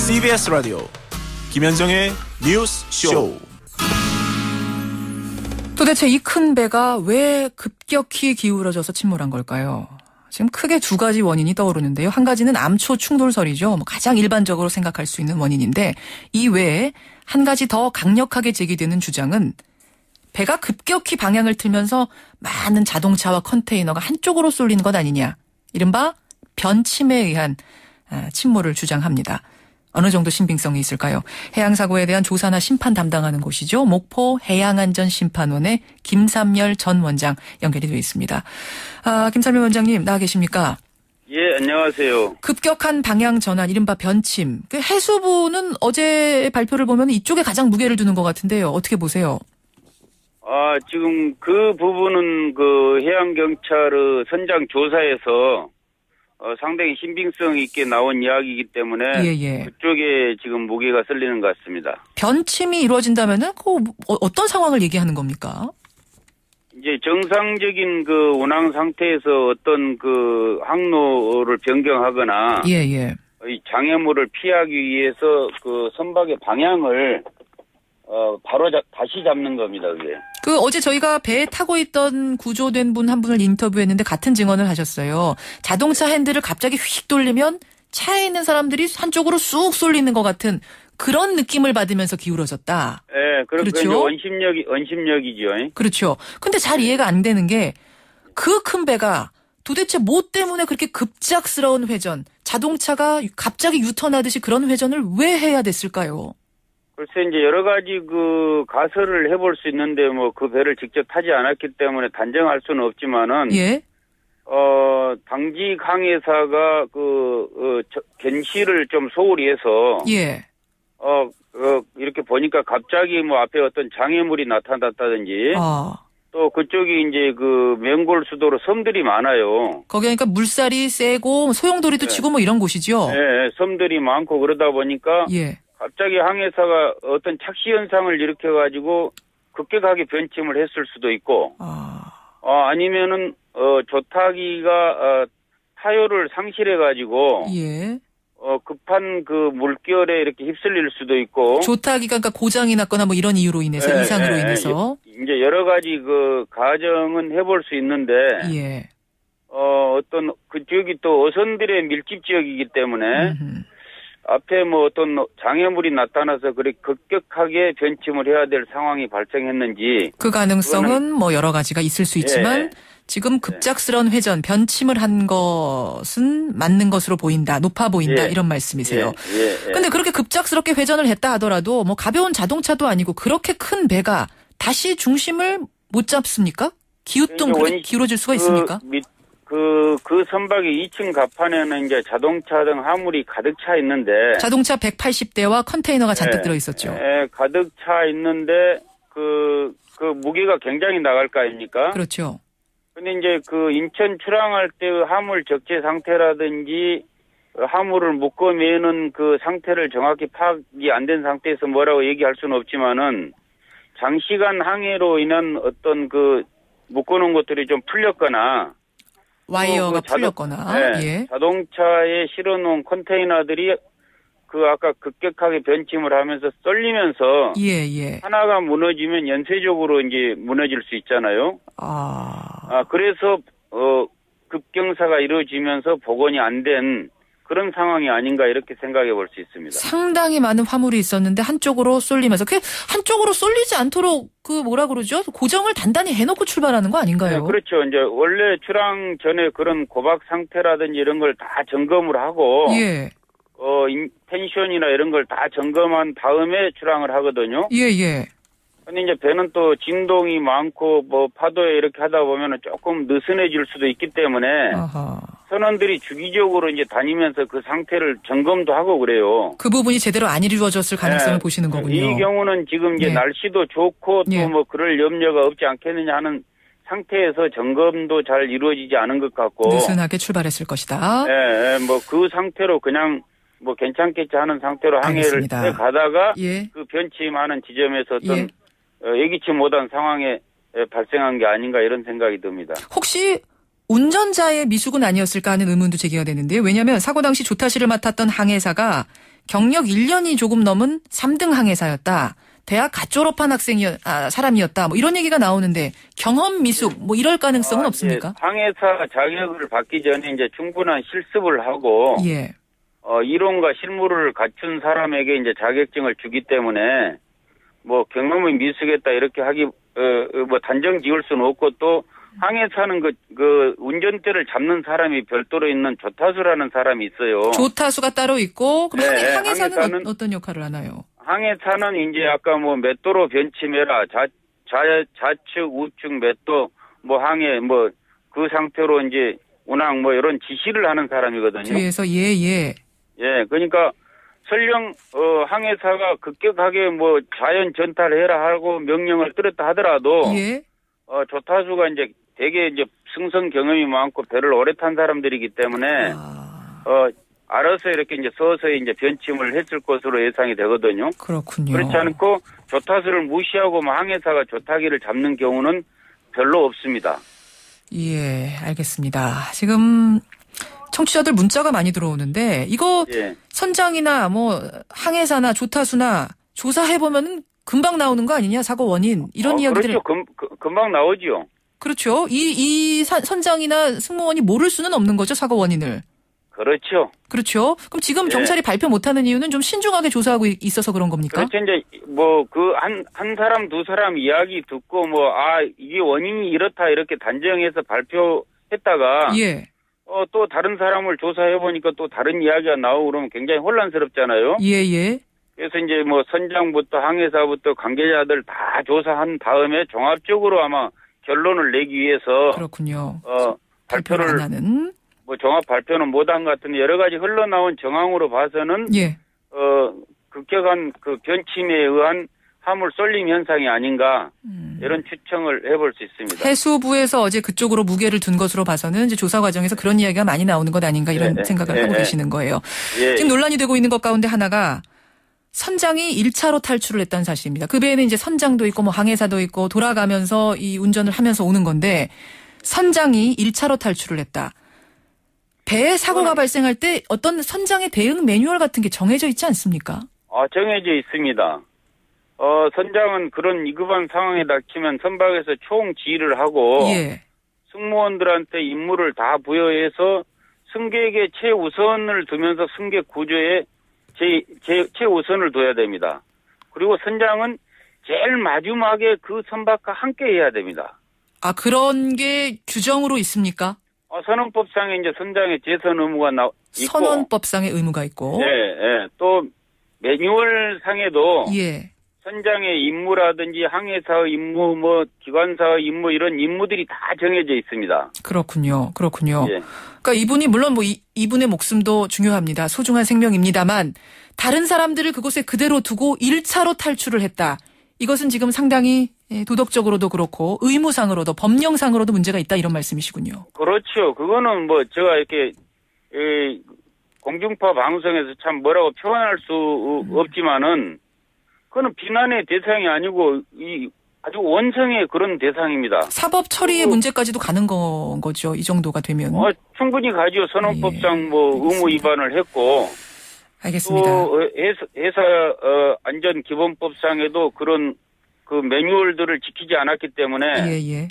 CBS 라디오 김현정의 뉴스 쇼. 도대체 이 큰 배가 왜 급격히 기울어져서 침몰한 걸까요? 지금 크게 두 가지 원인이 떠오르는데요. 한 가지는 암초 충돌설이죠. 가장 일반적으로 생각할 수 있는 원인인데 이 외에 한 가지 더 강력하게 제기되는 주장은 배가 급격히 방향을 틀면서 많은 자동차와 컨테이너가 한쪽으로 쏠리는 것 아니냐. 이른바 변침에 의한 침몰을 주장합니다. 어느 정도 신빙성이 있을까요? 해양사고에 대한 조사나 심판 담당하는 곳이죠. 목포 해양안전심판원의 김삼열 전 원장 연결이 되어 있습니다. 김삼열 원장님 나와 계십니까? 예, 안녕하세요. 급격한 방향 전환, 이른바 변침. 해수부는 어제 발표를 보면 이쪽에 가장 무게를 두는 것 같은데요. 어떻게 보세요? 지금 그 부분은 그 해양경찰의 선장 조사에서 상당히 신빙성 있게 나온 이야기이기 때문에 그쪽에 지금 무게가 쏠리는 것 같습니다. 변침이 이루어진다면은 어떤 상황을 얘기하는 겁니까? 이제 정상적인 그 운항 상태에서 어떤 그 항로를 변경하거나 이 장애물을 피하기 위해서 그 선박의 방향을 바로 다시 잡는 겁니다, 그게. 어제 저희가 배에 타고 있던 구조된 분 한 분을 인터뷰했는데 같은 증언을 하셨어요. 자동차 핸들을 갑자기 휙 돌리면 차에 있는 사람들이 한쪽으로 쑥 쏠리는 것 같은 그런 느낌을 받으면서 기울어졌다. 네, 그렇죠. 원심력이죠. 그렇죠. 근데 잘 이해가 안 되는 게 그 큰 배가 도대체 뭐 때문에 그렇게 급작스러운 회전, 자동차가 갑자기 유턴하듯이 그런 회전을 왜 해야 됐을까요? 글쎄, 이제 여러 가지 그 가설을 해볼 수 있는데, 그 배를 직접 타지 않았기 때문에 단정할 수는 없지만은, 당직 항해사가 견시를 좀 소홀히 해서, 이렇게 보니까 갑자기 앞에 어떤 장애물이 나타났다든지, 또 그쪽이 이제 맹골 수도로 섬들이 많아요. 거기 그러니까 물살이 세고 소용돌이도 치고 이런 곳이죠? 네, 섬들이 많고 그러다 보니까, 갑자기 항해사가 어떤 착시 현상을 일으켜가지고 급격하게 변침을 했을 수도 있고, 아니면은 조타기가 타요를 상실해가지고, 급한 그 물결에 이렇게 휩쓸릴 수도 있고, 조타기가 그러니까 고장이 났거나 이런 이유로 인해서 이상으로 인해서 이제 여러 가지 그 가정은 해볼 수 있는데, 어떤 그쪽이 또 어선들의 밀집 지역이기 때문에. 앞에 어떤 장애물이 나타나서 그렇게 급격하게 변침을 해야 될 상황이 발생했는지. 그 가능성은 여러 가지가 있을 수 있지만 지금 급작스러운 회전, 변침을 한 것은 맞는 것으로 보인다, 높아 보인다 이런 말씀이세요. 근데 그렇게 급작스럽게 회전을 했다 하더라도 가벼운 자동차도 아니고 그렇게 큰 배가 다시 중심을 못 잡습니까? 기우뚱 그렇게 기울어질 수가 있습니까? 그 선박의 2층 갑판에는 이제 자동차 등 화물이 가득 차 있는데. 자동차 180대와 컨테이너가 잔뜩 들어있었죠. 가득 차 있는데, 그 무게가 굉장히 나갈 거 아닙니까? 그렇죠. 근데 이제 인천 출항할 때 화물 적재 상태라든지, 화물을 묶어 매는 그 상태를 정확히 파악이 안 된 상태에서 뭐라고 얘기할 수는 없지만은, 장시간 항해로 인한 어떤 묶어놓은 것들이 좀 풀렸거나, 와이어가 풀렸거나, 자동차에 실어놓은 컨테이너들이 아까 급격하게 변침을 하면서 쏠리면서 하나가 무너지면 연쇄적으로 이제 무너질 수 있잖아요. 그래서 급경사가 이루어지면서 복원이 안 된 그런 상황이 아닌가 이렇게 생각해 볼 수 있습니다. 상당히 많은 화물이 있었는데 한쪽으로 쏠리면서 한쪽으로 쏠리지 않도록 고정을 단단히 해놓고 출발하는 거 아닌가요? 네, 그렇죠. 이제 원래 출항 전에 그런 고박 상태라든지 이런 걸 다 점검을 하고 텐션이나 이런 걸 다 점검한 다음에 출항을 하거든요. 근데 이제 배는 또 진동이 많고 파도에 이렇게 하다 보면은 조금 느슨해질 수도 있기 때문에 선원들이 주기적으로 이제 다니면서 그 상태를 점검도 하고 그래요. 그 부분이 제대로 안 이루어졌을 가능성을 보시는 거군요. 이 경우는 지금 이제 날씨도 좋고 또 그럴 염려가 없지 않겠느냐 하는 상태에서 점검도 잘 이루어지지 않은 것 같고. 느슨하게 출발했을 것이다. 그 상태로 그냥 괜찮겠지 하는 상태로 항해를 해 가다가 그 변침하는 지점에서 어떤 예기치 못한 상황에 발생한 게 아닌가 이런 생각이 듭니다. 혹시 운전자의 미숙은 아니었을까 하는 의문도 제기가 되는데요. 왜냐하면 사고 당시 조타실을 맡았던 항해사가 경력 1년이 조금 넘은 3등 항해사였다. 대학 갓 졸업한 사람이었다. 뭐 이런 얘기가 나오는데 경험 미숙 뭐 이럴 가능성은 없습니까? 항해사 자격을 받기 전에 이제 충분한 실습을 하고 예. 이론과 실무를 갖춘 사람에게 이제 자격증을 주기 때문에 뭐 경험이 미숙했다 이렇게 하기 뭐 단정 지을 수는 없고 또 항해사는 그 운전대를 잡는 사람이 별도로 있는 조타수라는 사람이 있어요. 조타수가 따로 있고 그럼 네, 항해사는 어떤 역할을 하나요? 항해사는 이제 아까 뭐 맷도로 변침해라 좌측 우측 맷도 뭐 항해 뭐 그 상태로 이제 운항 뭐 이런 지시를 하는 사람이거든요. 뒤에서 예. 예, 그러니까 설령 항해사가 급격하게 뭐 자연 전탈해라 하고 명령을 들었다 하더라도 예. 조타수가 이제 되게 이제 승선 경험이 많고 배를 오래 탄 사람들이기 때문에 알아서 이렇게 이제 서서히 이제 변침을 했을 것으로 예상이 되거든요. 그렇군요. 그렇지 않고 조타수를 무시하고 뭐 항해사가 조타기를 잡는 경우는 별로 없습니다. 예, 알겠습니다. 지금 청취자들 문자가 많이 들어오는데 이거 예. 선장이나 뭐 항해사나 조타수나 조사해보면 금방 나오는 거 아니냐 사고 원인 이런 이야기들. 그렇죠. 금방 나오죠. 그렇죠. 이 선장이나 승무원이 모를 수는 없는 거죠 사고 원인을. 그렇죠. 그렇죠. 그럼 지금 경찰이 발표 못하는 이유는 좀 신중하게 조사하고 있어서 그런 겁니까? 그렇죠. 이제 뭐 그 한 사람 두 사람 이야기 듣고 뭐 이게 원인이 이렇다 이렇게 단정해서 발표했다가 예. 또 다른 사람을 조사해 보니까 또 다른 이야기가 나오고 그러면 굉장히 혼란스럽잖아요. 예. 그래서 이제 뭐 선장부터 항해사부터 관계자들 다 조사한 다음에 종합적으로 아마 결론을 내기 위해서 그렇군요. 발표를 안 하는 뭐 종합 발표는 못한 것 같은데 여러 가지 흘러나온 정황으로 봐서는 예. 급격한 그 변침에 의한 화물 쏠림 현상이 아닌가 이런 추정을 해볼 수 있습니다. 해수부에서 어제 그쪽으로 무게를 둔 것으로 봐서는 이제 조사 과정에서 그런 이야기가 많이 나오는 것 아닌가 이런 생각을 하고 계시는 거예요. 예. 지금 논란이 되고 있는 것 가운데 하나가 선장이 1차로 탈출을 했다는 사실입니다. 그 배에는 이제 선장도 있고 뭐 항해사도 있고 돌아가면서 이 운전을 하면서 오는 건데 선장이 1차로 탈출을 했다. 배에 사고가 발생할 때 어떤 선장의 대응 매뉴얼 같은 게 정해져 있지 않습니까? 정해져 있습니다. 선장은 그런 위급한 상황에 닥치면 선박에서 총 지휘를 하고 예. 승무원들한테 임무를 다 부여해서 승객의 최우선을 두면서 승객 구조에 최우선을 둬야 됩니다. 그리고 선장은 제일 마지막에 그 선박과 함께 해야 됩니다. 그런 게 규정으로 있습니까? 선원법상에 이제 선장의 제선 의무가 있고. 선원법상의 의무가 있고. 예. 또 매뉴얼 상에도. 예. 선장의 임무라든지 항해사의 임무, 뭐 기관사의 임무 이런 임무들이 다 정해져 있습니다. 그렇군요. 예. 그러니까 이분이 물론 뭐 이분의 목숨도 중요합니다. 소중한 생명입니다만 다른 사람들을 그곳에 그대로 두고 1차로 탈출을 했다. 이것은 지금 상당히 도덕적으로도 그렇고 의무상으로도 법령상으로도 문제가 있다 이런 말씀이시군요. 그렇죠. 그거는 뭐 제가 이렇게 공중파 방송에서 참 뭐라고 표현할 수 없지만은 그거는 비난의 대상이 아니고 아주 원성의 그런 대상입니다. 사법 처리의 문제까지도 가는 거죠. 이 정도가 되면. 충분히 가죠. 선언법상 뭐 의무 위반을 했고. 알겠습니다. 또 회사 안전 기본법상에도 그런 그 매뉴얼들을 지키지 않았기 때문에. 예.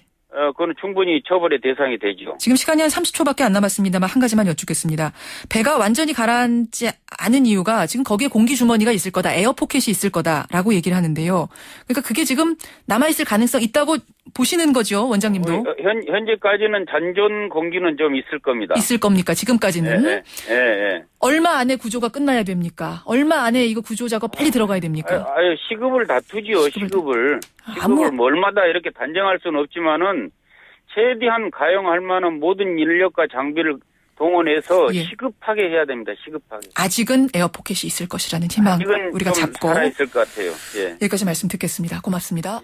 그건 충분히 처벌의 대상이 되죠. 지금 시간이 한 30초밖에 안 남았습니다만 한 가지만 여쭙겠습니다. 배가 완전히 가라앉지 않은 이유가 지금 거기에 공기 주머니가 있을 거다, 에어 포켓이 있을 거다라고 얘기를 하는데요. 그러니까 그게 지금 남아있을 가능성 있다고 보시는 거죠, 원장님도? 현재까지는 잔존 공기는 좀 있을 겁니다. 있을 겁니까? 지금까지는? 네. 얼마 안에 구조가 끝나야 됩니까? 얼마 안에 이거 구조 작업 빨리 들어가야 됩니까? 시급을 다투지요. 시급을 뭐 얼마다 이렇게 단정할 수는 없지만은 최대한 가용할 만한 모든 인력과 장비를 동원해서 시급하게 해야 됩니다. 시급하게. 아직은 에어포켓이 있을 것이라는 희망 우리가 잡고 살아있을 것 같아요. 예. 여기까지 말씀 듣겠습니다. 고맙습니다.